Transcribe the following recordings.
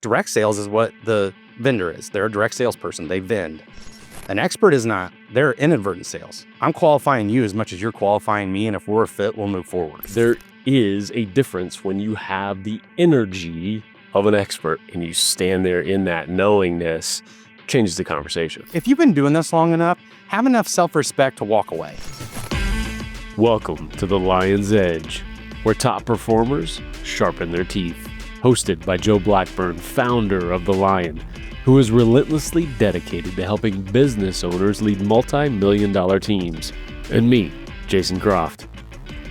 Direct sales is what the vendor is. They're a direct salesperson. They vend. An expert is not. They're inadvertent sales. I'm qualifying you as much as you're qualifying me, and if we're a fit, we'll move forward. There is a difference when you have the energy of an expert and you stand there in that knowingness. Changes the conversation. If you've been doing this long enough, have enough self-respect to walk away. Welcome to the Lion's Edge, where top performers sharpen their teeth. Hosted by Joe Blackburn, founder of The Lion, who is relentlessly dedicated to helping business owners lead multi-million-dollar teams. And me, Jason Croft.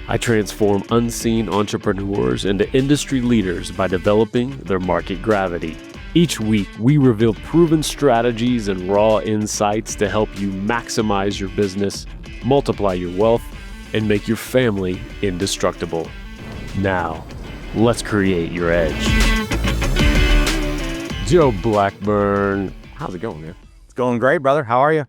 I transform unseen entrepreneurs into industry leaders by developing their market gravity. Each week, we reveal proven strategies and raw insights to help you maximize your business, multiply your wealth, and make your family indestructible. Now, let's create your edge. Joe Blackburn, how's it going, man? It's going great, brother. How are you?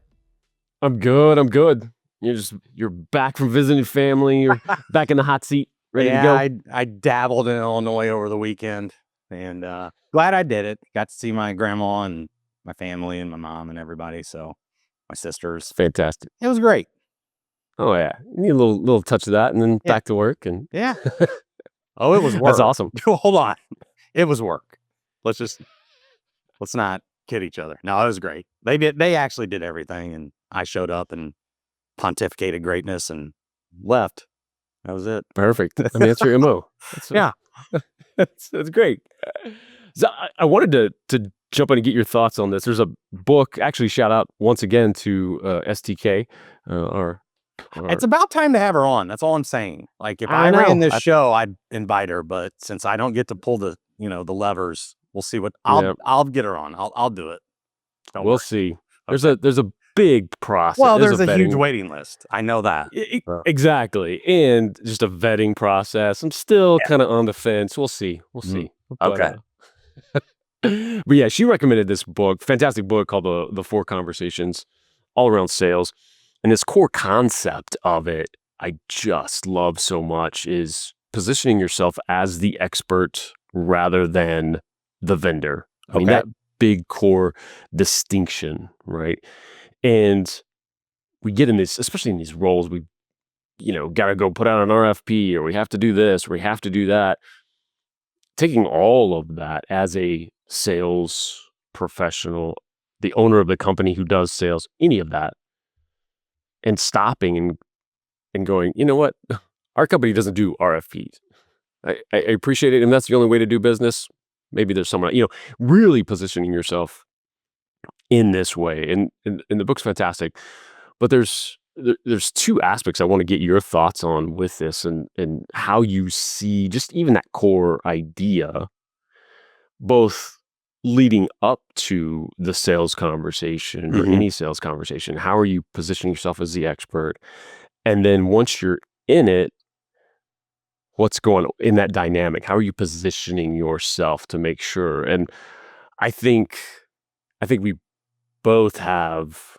I'm good. You're back from visiting family. You're back in the hot seat, ready to go. I dabbled in Illinois over the weekend, and glad I did it. Got to see my grandma and my family and my mom and everybody. So my sisters. Fantastic. It was great. Oh yeah, you need a little touch of that, and then back to work. And yeah. Oh, it was work. That's awesome. Hold on, it was work. Let's not kid each other. No, it was great. They actually did everything, and I showed up and pontificated greatness and left. That was it. Perfect. I mean, that's your MO. Yeah. That's great. So I wanted to jump in and get your thoughts on this. There's a book, actually shout out once again to STK. It's about time to have her on. That's all I'm saying. Like if I ran this show, I'd invite her, but since I don't get to pull the levers, we'll see what I'll get her on. I'll do it. We'll see. Okay. There's a big process. Well, there's a huge waiting list. I know that. Exactly. And just a vetting process. I'm still kind of on the fence. We'll see. Okay. But yeah, she recommended this book, fantastic book called The Four Conversations, all around sales. And this core concept of it, I just love so much, is positioning yourself as the expert rather than the vendor. I mean, that big core distinction, right? And we get in this, especially in these roles, we, got to go put out an RFP, or we have to do this, or we have to do that. Taking all of that as a sales professional, the owner of the company who does sales, any of that, and stopping and going, you know what? Our company doesn't do RFPs. I appreciate it. And that's the only way to do business. Maybe there's someone, really positioning yourself in this way. And the book's fantastic. But there's two aspects I want to get your thoughts on with this, and how you see just even that core idea, both leading up to the sales conversation or any sales conversation. How are you positioning yourself as the expert? And then once you're in it, what's going on in that dynamic? How are you positioning yourself to make sure? And I think we both have,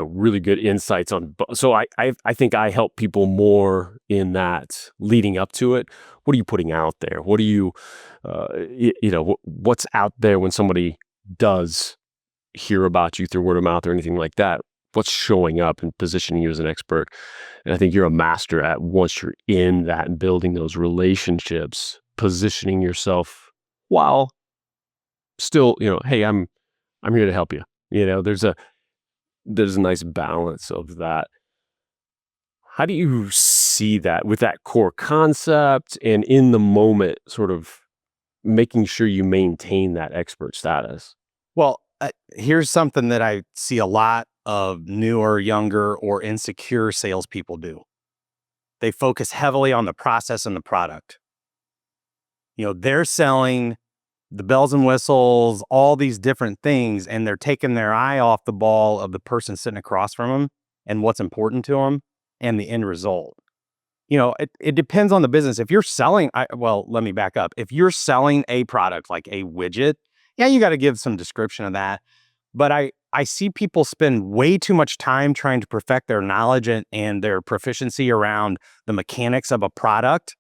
really good insights on. So I think I help people more in that leading up to it. What are you putting out there? What are you, what's out there when somebody does hear about you through word of mouth or anything like that? What's showing up and positioning you as an expert? And I think you're a master at, once you're in that and building those relationships, positioning yourself while still, hey, I'm here to help you. There's a nice balance of that. How do you see that with that core concept and in the moment, sort of making sure you maintain that expert status? Well, here's something that I see a lot of newer, younger, or insecure salespeople do. They focus heavily on the process and the product. They're selling the bells and whistles, all these different things, and they're taking their eye off the ball of the person sitting across from them and what's important to them and the end result. It depends on the business. If you're selling, let me back up. If you're selling a product like a widget, yeah, you got to give some description of that. But I see people spend way too much time trying to perfect their knowledge and their proficiency around the mechanics of a product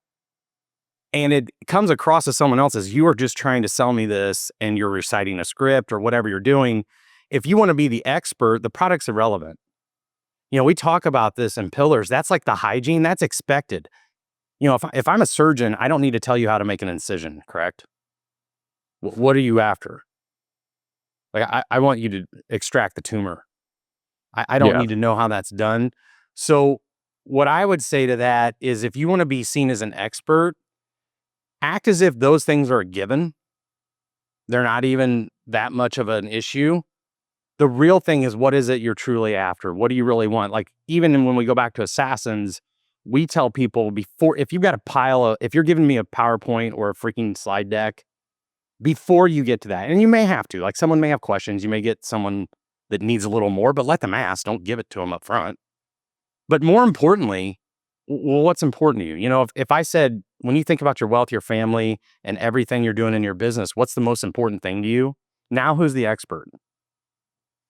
And it comes across as someone else as you are just trying to sell me this and you're reciting a script or whatever you're doing. If you want to be the expert, the product's irrelevant. We talk about this in pillars. That's like the hygiene, that's expected. If I'm a surgeon, I don't need to tell you how to make an incision, correct? What are you after? Like, I want you to extract the tumor. I don't Yeah. need to know how that's done. So what I would say to that is if you want to be seen as an expert, act as if those things are a given. They're not even that much of an issue. The real thing is, what is it you're truly after? What do you really want? Like, even when we go back to Assassins, we tell people before, if you've got if you're giving me a PowerPoint or a freaking slide deck, before you get to that, and you may have to, like someone may have questions, you may get someone that needs a little more, but let them ask, don't give it to them up front. But more importantly, well, what's important to you? If I said, when you think about your wealth, your family, and everything you're doing in your business, what's the most important thing to you? Now, who's the expert?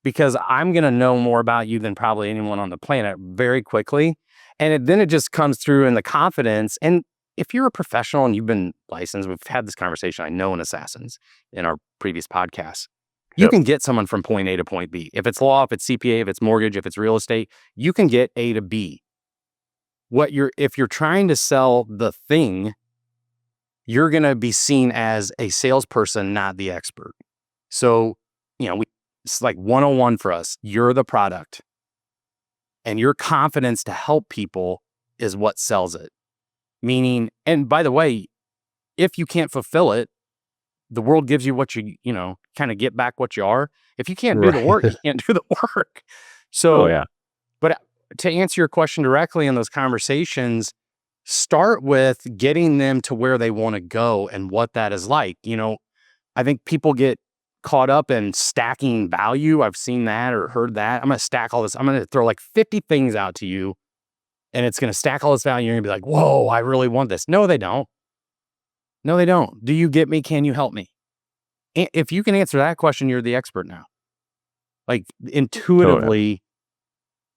Because I'm going to know more about you than probably anyone on the planet very quickly. And then it just comes through in the confidence. And if you're a professional and you've been licensed, we've had this conversation, I know, in Assassins in our previous podcasts, you Yep. can get someone from point A to point B. If it's law, if it's CPA, if it's mortgage, if it's real estate, you can get A to B. If you're trying to sell the thing, you're going to be seen as a salesperson, not the expert. So, it's like 101 for us. You're the product. And your confidence to help people is what sells it. Meaning, and by the way, if you can't fulfill it, the world gives you what kind of get back what you are. If you can't do the work, Right. you can't do the work. Oh, So, yeah. but to answer your question directly in those conversations, start with getting them to where they want to go and what that is like. I think people get caught up in stacking value. I've seen that or heard that. I'm going to stack all this. I'm going to throw like 50 things out to you and it's going to stack all this value. You're going to be like, whoa, I really want this. No, they don't. No, they don't. Do you get me? Can you help me? If you can answer that question, you're the expert now. Like Oh, yeah. intuitively,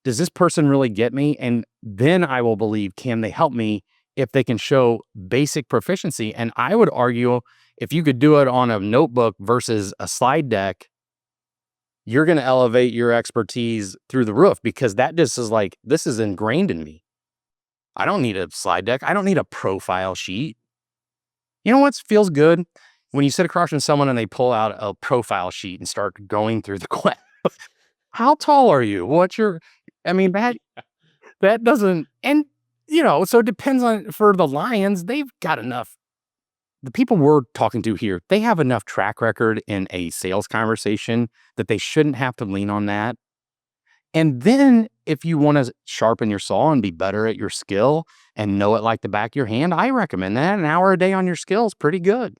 does this person really get me? And then I will believe, can they help me if they can show basic proficiency? And I would argue if you could do it on a notebook versus a slide deck, you're going to elevate your expertise through the roof because that just is like, this is ingrained in me. I don't need a slide deck. I don't need a profile sheet. You know what feels good? When you sit across from someone and they pull out a profile sheet and start going through the question. How tall are you? That doesn't, and so it depends on, for the Lions, they've got enough. The people we're talking to here, they have enough track record in a sales conversation that they shouldn't have to lean on that. And then if you want to sharpen your saw and be better at your skill and know it like the back of your hand, I recommend that. An hour a day on your skill is pretty good.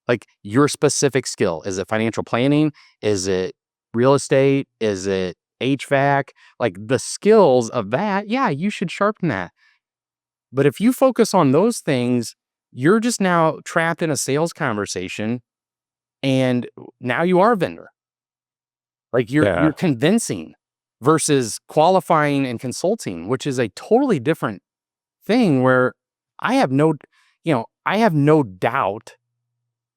Like your specific skill. Is it financial planning? Is it real estate? Is it HVAC? Like the skills of that, yeah, you should sharpen that. But if you focus on those things, you're just now trapped in a sales conversation and now you are a vendor. Like you're Yeah. convincing versus qualifying and consulting, which is a totally different thing where I have no doubt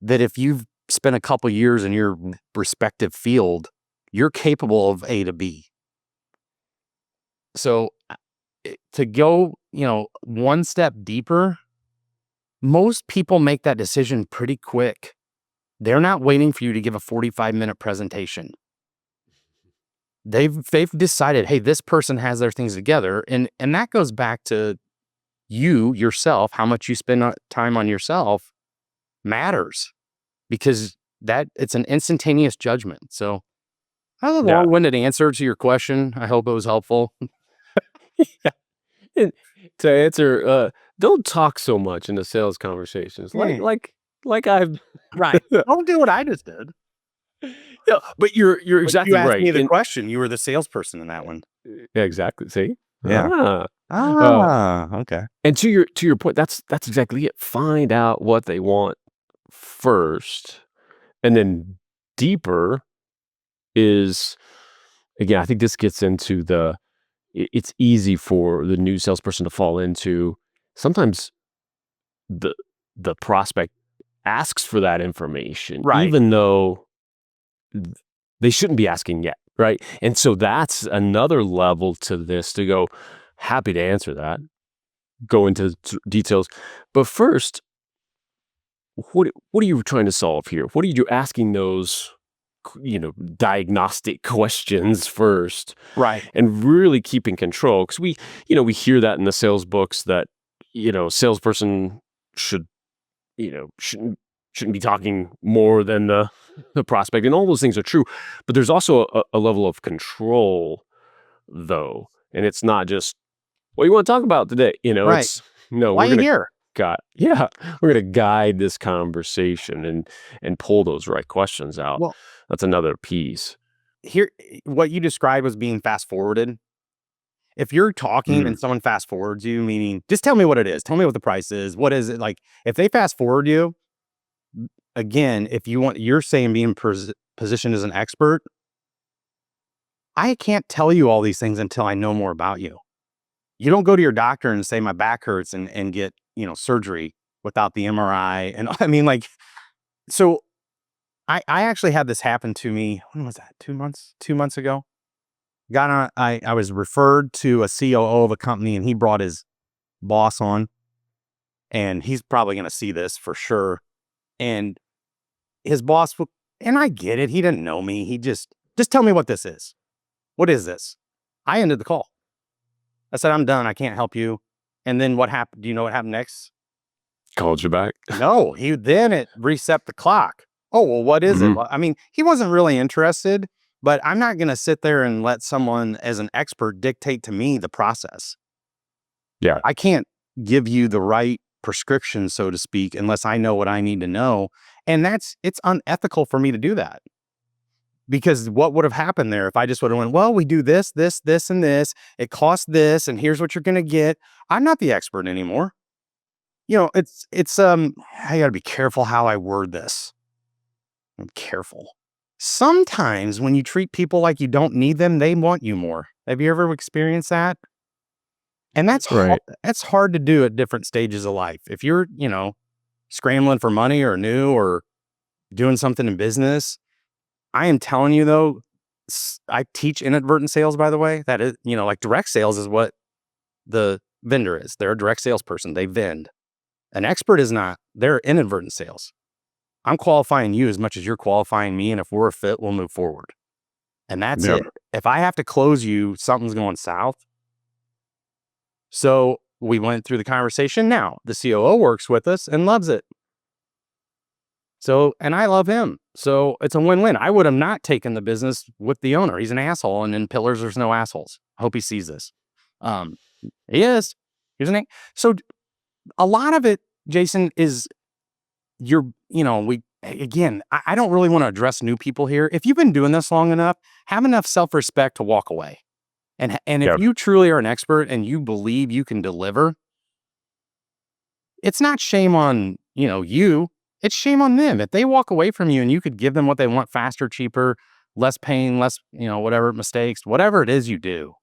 that if you've spent a couple years in your respective field, you're capable of A to B. So to go, one step deeper, most people make that decision pretty quick. They're not waiting for you to give a 45-minute presentation. They've decided, hey, this person has their things together. And that goes back to yourself, how much you spend time on yourself matters because it's an instantaneous judgment. So that was a Yeah. long-winded answer to your question. I hope it was helpful. Yeah. And to answer, don't talk so much in the sales conversations. Like Yeah. like like I've Right. Don't do what I just did. Yeah, but you're But you exactly asked right. me the And question. You were the salesperson in that one. yeah, exactly. See? Yeah. Ah. Uh, Okay. and to your point, that's exactly it. Find out what they want first, and then deeper is again, I think this gets into it's easy for the new salesperson to fall into sometimes the the prospect asks for that information, Right. even though they shouldn't be asking yet, right? And so that's another level to this, to go, happy to answer that, go into details. But first, what are you trying to solve here? What are you asking those, diagnostic questions first, Right. and really keeping control? Because we hear that in the sales books that, salesperson should, shouldn't be talking more than the prospect, and all those things are true. But there's also a level of control, though, and it's not just, what do you want to talk about today? Right. It's, no, Why we're are you gonna here? yeah, we're gonna guide this conversation and pull those right questions out. Well, That's another piece. here, what you described was being fast forwarded. If you're talking Mm, and someone fast forwards you, meaning just tell me what it is, tell me what the price is, what is it like? If they fast forward you, again, if you're saying being positioned as an expert, I can't tell you all these things until I know more about you. You don't go to your doctor and say my back hurts and get, surgery without the MRI. And I mean, like, so I actually had this happen to me. When was that? 2 months? 2 months ago. I was referred to a COO of a company, and he brought his boss on, and he's probably going to see this for sure. And his boss, and I get it. He didn't know me. He just tell me what this is. What is this? I ended the call. I said, I'm done. I can't help you. And then what happened? Do you know what happened next? called you back. No, it reset the clock. Oh, well, what is it? Mhm. Well, I mean, he wasn't really interested, but I'm not going to sit there and let someone as an expert dictate to me the process. Yeah, I can't give you the right prescription, so to speak, unless I know what I need to know. And it's unethical for me to do that. Because what would have happened there if I just would have went, well, we do this, this, this, and this. It costs this, and here's what you're going to get. I'm not the expert anymore. I got to be careful how I word this. I'm careful. Sometimes when you treat people like you don't need them, they want you more. Have you ever experienced that? And right. that's hard to do at different stages of life. If you're, scrambling for money or new or doing something in business, I am telling you though, I teach inadvertent sales, by the way. That is, like direct sales is what the vendor is. They're a direct salesperson. They vend. An expert is not. They're inadvertent sales. I'm qualifying you as much as you're qualifying me. And if we're a fit, we'll move forward. And that's Yeah. it. If I have to close you, something's going south. So we went through the conversation. Now the COO works with us and loves it. So, and I love him. So it's a win-win. I would have not taken the business with the owner. He's an asshole. And in Pillars, there's no assholes. I hope he sees this. Um, he is. Here's an So a lot of it, Jason, is I don't really want to address new people here. If you've been doing this long enough, have enough self-respect to walk away. And if Yeah. you truly are an expert and you believe you can deliver, it's not shame on, you. It's shame on them. If they walk away from you and you could give them what they want faster, cheaper, less pain, less, whatever mistakes, whatever it is you do.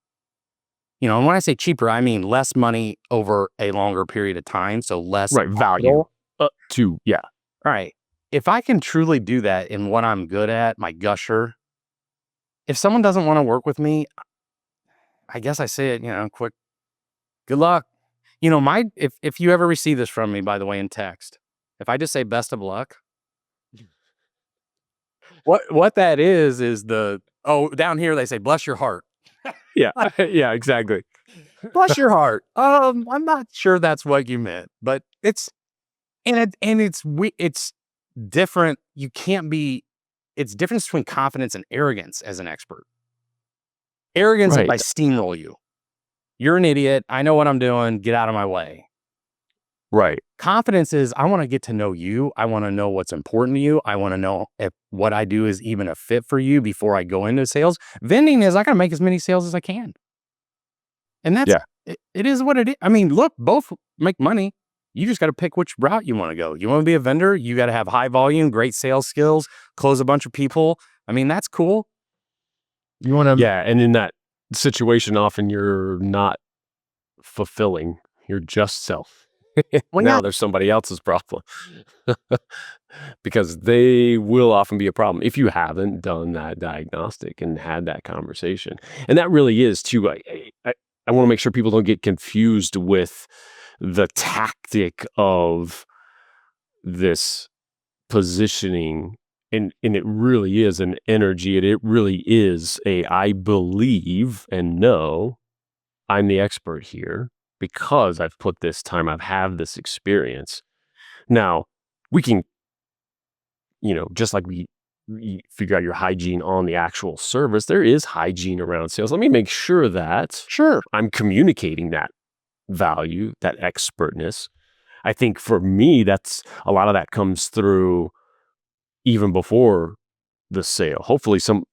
And when I say cheaper, I mean less money over a longer period of time. So less Right, value. capital. Yeah. Right. If I can truly do that in what I'm good at, my gusher, if someone doesn't want to work with me, I guess I say it, quick, good luck. If you ever receive this from me, by the way, in text, if I just say best of luck, what that is down here they say bless your heart. Yeah. Like, Yeah, exactly. bless your heart. I'm not sure that's what you meant, but it's different. You can't be. It's difference between confidence and arrogance as an expert. Arrogance is I Right. steamroll you. You're an idiot. I know what I'm doing. Get out of my way. Right. Confidence is I want to get to know you. I want to know what's important to you. I want to know if what I do is even a fit for you before I go into sales. Vending is I got to make as many sales as I can. And Yeah. it is what it is. I mean, look, both make money. You just got to pick which route you want to go. You want to be a vendor? You got to have high volume, great sales skills, close a bunch of people. I mean, that's cool. You want to, Yeah, and in that situation, often you're not fulfilling your just self. Well, yeah, Now there's somebody else's problem. Because they will often be a problem if you haven't done that diagnostic and had that conversation. And that really is too. I want to make sure people don't get confused with the tactic of this positioning. And it really is an energy. It really is a I believe and know I'm the expert here because I've put this time, I've had this experience. Now, we can, just like we figure out your hygiene on the actual service, there is hygiene around sales. Let me make sure that sure. I'm communicating that value, that expertness. I think for me, that's a lot of that comes through even before the sale. Hopefully some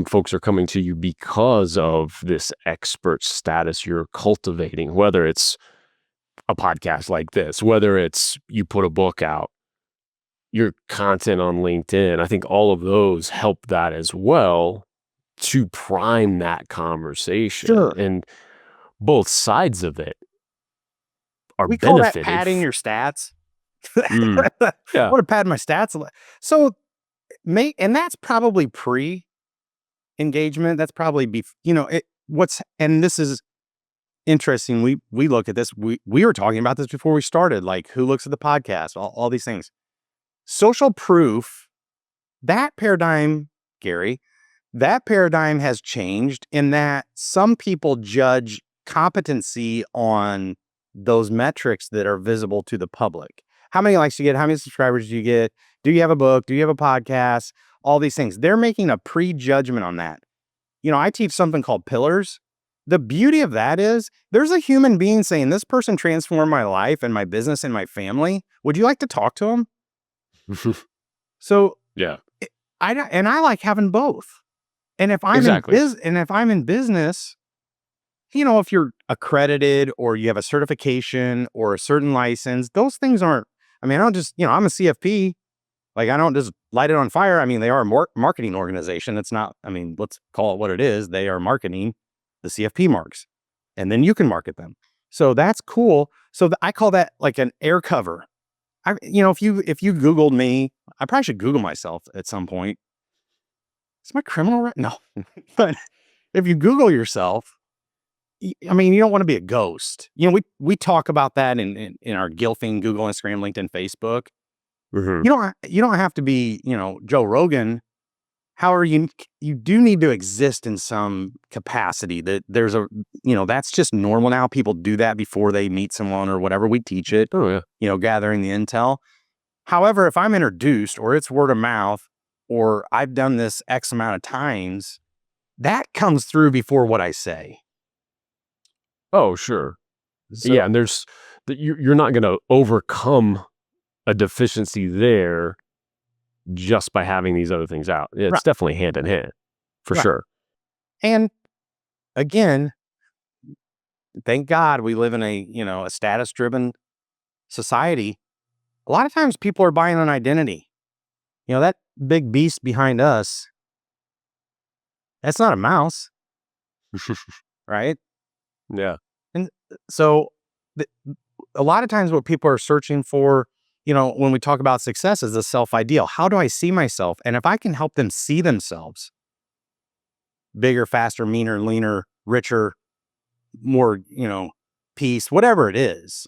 folks are coming to you because of this expert status you're cultivating, whether it's a podcast like this, whether it's you put a book out, your content on LinkedIn. I think all of those help that as well to prime that conversation. Sure. And both sides of it are We call that benefited. padding your stats. Mm, I yeah. want to pad my stats a lot. So, and that's probably pre-engagement. That's probably and this is interesting. We look at this. We were talking about this before we started. Like, who looks at the podcast? All these things. Social proof. That paradigm, Gary. That paradigm has changed in that some people judge competency on those metrics that are visible to the public. How many likes you get? How many subscribers do you get? Do you have a book? Do you have a podcast? All these things. They're making a prejudgment on that. I teach something called pillars. The beauty of that is there's a human being saying, this person transformed my life and my business and my family. Would you like to talk to them? So Yeah, I like having both. And if I'm in exactly. business, if you're accredited or you have a certification or a certain license, those things aren't, I mean, I don't just, I'm a CFP. Like, I don't just light it on fire. I mean, they are a marketing organization. It's not, I mean, let's call it what it is. They are marketing the CFP marks, and then you can market them. So that's cool. So I call that like an air cover. If you Googled me, I probably should Google myself at some point. Is my criminal no, but if you Google yourself, I mean, you don't want to be a ghost. We talk about that in our Gilfing, Google, Instagram, LinkedIn, Facebook. Hmm. You don't have to be, Joe Rogan. However, you do need to exist in some capacity. That's just normal now. People do that before they meet someone or whatever. We teach it, Oh, yeah. gathering the intel. However, if I'm introduced or it's word of mouth or I've done this X amount of times, that comes through before what I say. Oh, sure. So Yeah. And you're not going to overcome a deficiency there just by having these other things out. right, It's definitely hand in hand for right. sure. And again, thank God we live in a status driven society. A lot of times people are buying an identity. That big beast behind us, that's not a mouse, right? Yeah. And so the, a lot of times what people are searching for, when we talk about success is a self ideal. How do I see myself? And if I can help them see themselves bigger, faster, meaner, leaner, richer, more, peace, whatever it is,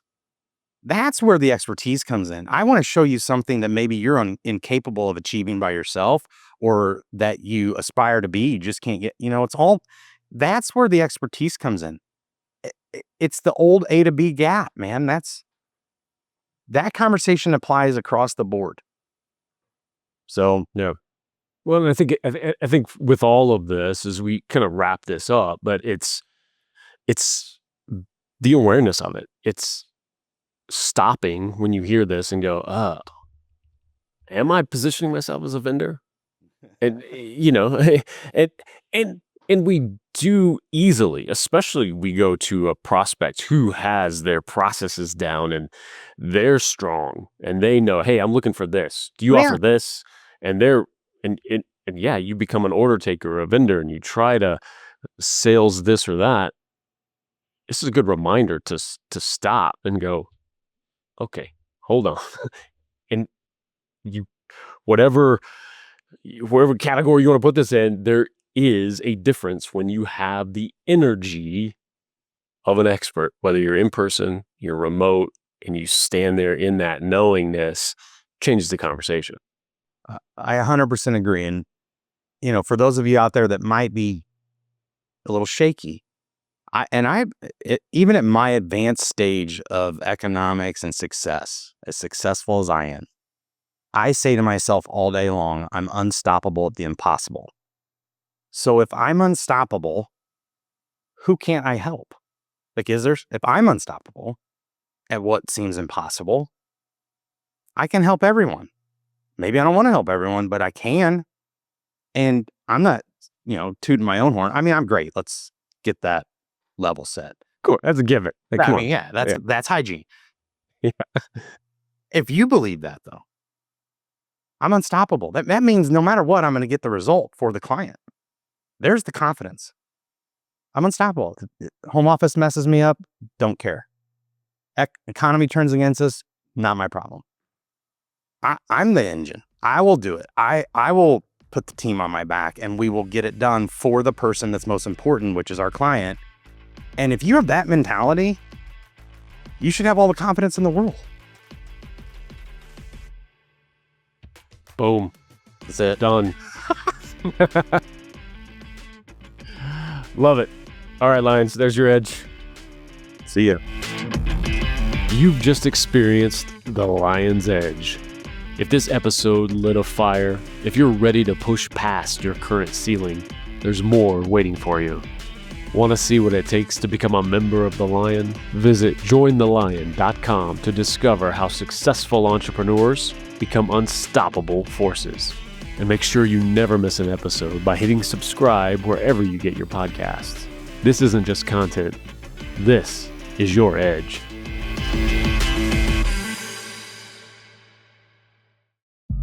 that's where the expertise comes in. I want to show you something that maybe you're incapable of achieving by yourself or that you aspire to be. You just can't get, that's where the expertise comes in. It's the old A to B gap, man. That conversation applies across the board. So, Yeah. Well, and I think with all of this, as we kind of wrap this up, but it's the awareness of it. It's stopping when you hear this and go, am I positioning myself as a vendor? And and and and we do easily, especially we go to a prospect who has their processes down and they're strong and they know, hey, I'm looking for this. Do you yeah, offer this? And they're and yeah, you become an order taker or a vendor and you try to sales this or that. This is a good reminder to stop and go, okay, hold on. And you, whatever, whatever category you want to put this in, there is a difference when you have the energy of an expert, whether you're in person, you're remote, and you stand there in that knowingness, changes the conversation. I 100% agree. And, for those of you out there that might be a little shaky, even at my advanced stage of economics and success, as successful as I am, I say to myself all day long, I'm unstoppable at the impossible. So if I'm unstoppable, who can't I help? Like, if I'm unstoppable at what seems impossible, I can help everyone. Maybe I don't want to help everyone, but I can. And I'm not, tooting my own horn. I mean, I'm great. Let's get that level set. Cool. That's a given. Like, come on. Yeah, that's hygiene. Yeah. If you believe that, though, I'm unstoppable. That means no matter what, I'm going to get the result for the client. There's the confidence. I'm unstoppable. Home office messes me up. Don't care. Economy turns against us. Not my problem. I'm the engine. I will do it. I will put the team on my back, and we will get it done for the person that's most important, which is our client. And if you have that mentality, you should have all the confidence in the world. Boom. That's it. Done. Love it. All right, Lions, there's your edge. See ya. You've just experienced the Lion's Edge. If this episode lit a fire, if you're ready to push past your current ceiling, there's more waiting for you. Want to see what it takes to become a member of the Lion? Visit jointhelion.com to discover how successful entrepreneurs become unstoppable forces. And make sure you never miss an episode by hitting subscribe wherever you get your podcasts. This isn't just content. This is your edge.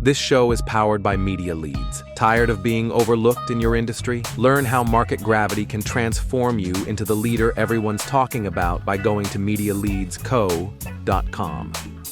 This show is powered by Media Leads. Tired of being overlooked in your industry? Learn how market gravity can transform you into the leader everyone's talking about by going to MediaLeadsCo.com.